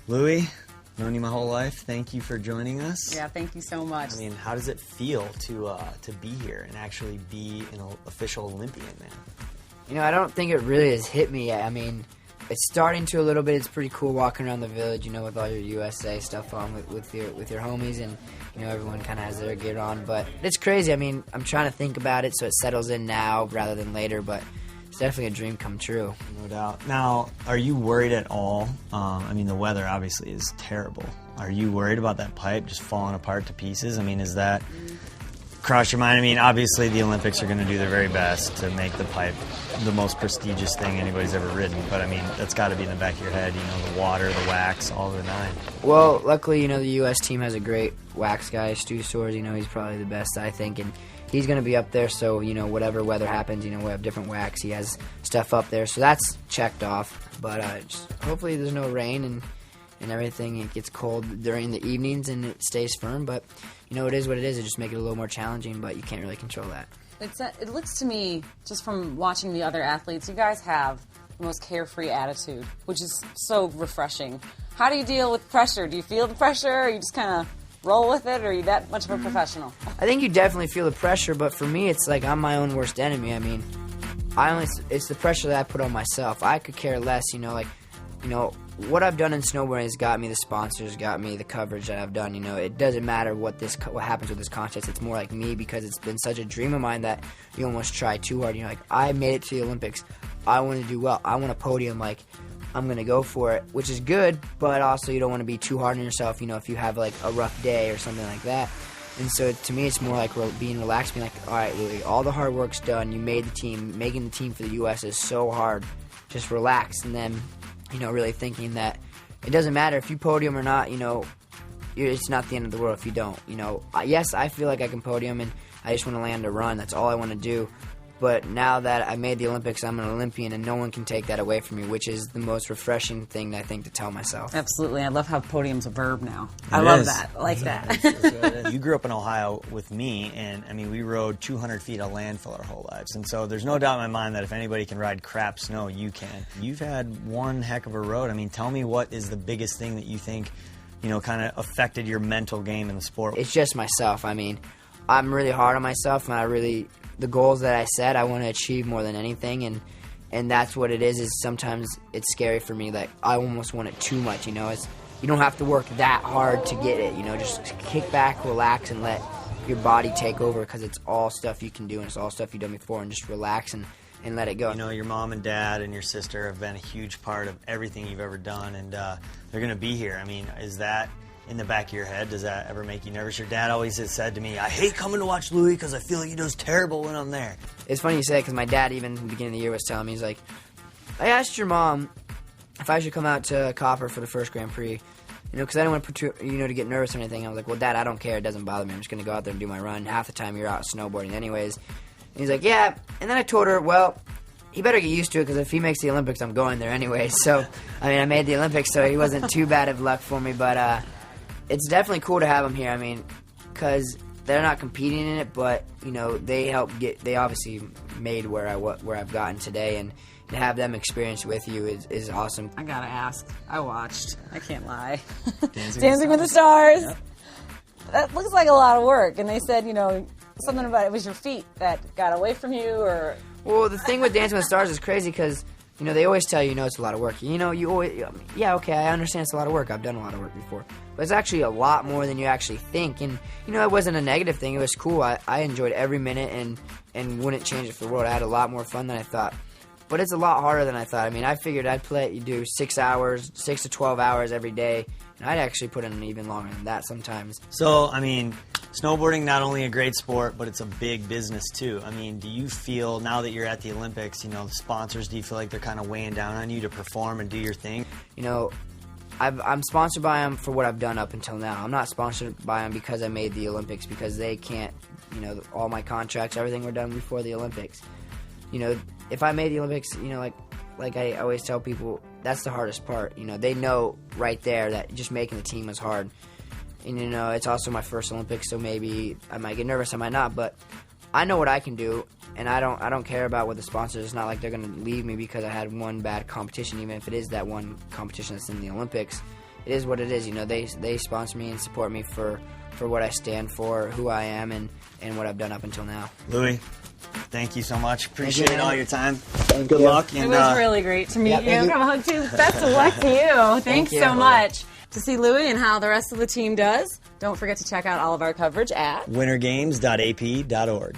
Louie, known you my whole life. Thank you for joining us. Yeah, thank you so much. I mean, how does it feel to be here and actually be an official Olympian, man? You know, I don't think it really has hit me yet. I mean, it's starting to a little bit. It's pretty cool walking around the village, you know, with all your USA stuff on, with your homies, and you know, everyone kind of has their gear on. But it's crazy. I mean, I'm trying to think about it so it settles in now rather than later. But it's definitely a dream come true. No doubt. Now, are you worried at all? I mean, the weather obviously is terrible. Are you worried about that pipe just falling apart to pieces? I mean, is that cross your mind? I mean, obviously the Olympics are going to do their very best to make the pipe the most prestigious thing anybody's ever ridden. But, I mean, that's got to be in the back of your head, you know, the water, the wax, all the nine. Well, luckily, you know, the U.S. team has a great wax guy, Stu Swords. You know, he's probably the best, I think, and he's going to be up there. So, you know, whatever weather happens, you know, we have different wax. He has stuff up there. So that's checked off. But just hopefully there's no rain and everything. It gets cold during the evenings and it stays firm. But, you know, it is what it is. It just makes it a little more challenging, but you can't really control that. It looks to me, just from watching the other athletes, you guys have the most carefree attitude, which is so refreshing. How do you deal with pressure? Do you feel the pressure, or you just kind of roll with it, or are you that much of a professional? I think you definitely feel the pressure, but for me, it's like I'm my own worst enemy. I mean, it's the pressure that I put on myself. I could care less, you know, like, you know, what I've done in snowboarding has got me the sponsors, got me the coverage that I've done. You know, it doesn't matter what happens with this contest. It's more like me, because it's been such a dream of mine that you almost try too hard. You know, like, I made it to the Olympics. I want to do well. I want a podium. Like, I'm going to go for it, which is good, but also you don't want to be too hard on yourself, you know, if you have, like, a rough day or something like that. And so, to me, it's more like being relaxed, being like, all right, Louie, all the hard work's done. You made the team. Making the team for the U.S. is so hard. Just relax. And then, you know, really thinking that it doesn't matter if you podium or not, you know, it's not the end of the world if you don't. You know, yes, I feel like I can podium, and I just want to land a run. That's all I want to do. But now that I made the Olympics, I'm an Olympian, and no one can take that away from me, which is the most refreshing thing, I think, to tell myself. Absolutely. I love how podium's a verb now. I love that. I like that. You grew up in Ohio with me, and, I mean, we rode 200 feet of landfill our whole lives. And so there's no doubt in my mind that if anybody can ride crap snow, you can. You've had one heck of a road. I mean, tell me, what is the biggest thing that you think, you know, kind of affected your mental game in the sport? It's just myself. I mean, I'm really hard on myself, and the goals that I set, I want to achieve more than anything, and that's what it is sometimes it's scary for me. Like, I almost want it too much, you know. You don't have to work that hard to get it, you know. Just kick back, relax, and let your body take over, because it's all stuff you can do, and it's all stuff you've done before, and just relax and let it go. You know, your mom and dad and your sister have been a huge part of everything you've ever done, and they're going to be here. I mean, is that in the back of your head? Does that ever make you nervous? Your dad always has said to me, I hate coming to watch Louie because I feel like he does terrible when I'm there. It's funny you say it, because my dad, even in the beginning of the year, was telling me, he's like, I asked your mom if I should come out to Copper for the first Grand Prix, you know, because I didn't want to get nervous or anything. I was like, well, Dad, I don't care. It doesn't bother me. I'm just going to go out there and do my run. Half the time you're out snowboarding anyways. And he's like, yeah. And then I told her, well, he better get used to it, because if he makes the Olympics, I'm going there anyway. So, I mean, I made the Olympics, so he wasn't too bad of luck for me, but it's definitely cool to have them here. I mean, because they're not competing in it, but, you know, they obviously made where I've gotten today, and to have them experience with you is awesome. I gotta ask. I watched. I can't lie. Dancing with the Stars. Yep. That looks like a lot of work. And they said, you know, something about it was your feet that got away from you, or... Well, the thing with Dancing with the Stars is crazy, because, you know, they always tell you, it's a lot of work. You know, you always, yeah, okay, I understand it's a lot of work. I've done a lot of work before. But it's actually a lot more than you actually think. And, you know, it wasn't a negative thing. It was cool. I enjoyed every minute and wouldn't change it for the world. I had a lot more fun than I thought. But it's a lot harder than I thought. I mean, I figured you do 6 to 12 hours every day. And I'd actually put in even longer than that sometimes. So, I mean, snowboarding, not only a great sport, but it's a big business too. I mean, do you feel, now that you're at the Olympics, you know, the sponsors, do you feel like they're kind of weighing down on you to perform and do your thing? You know, I'm sponsored by them for what I've done up until now. I'm not sponsored by them because I made the Olympics, because they can't, you know, all my contracts, everything were done before the Olympics. You know, if I made the Olympics, you know, like I always tell people, that's the hardest part. You know, they know right there that just making the team was hard. And, you know, it's also my first Olympics, so maybe I might get nervous, I might not, but I know what I can do, and I don't care about what the sponsors. It's not like they're going to leave me because I had one bad competition, even if it is that one competition that's in the Olympics. it is what it is. You know, they sponsor me and support me for what I stand for, who I am, and what I've done up until now. Louie, thank you so much. Appreciate man. all your time. Good luck. And, It was really great to meet you. thank you. Have a hug too. Best of luck to you. Thanks you. so much. To see Louie and how the rest of the team does, don't forget to check out all of our coverage at wintergames.ap.org.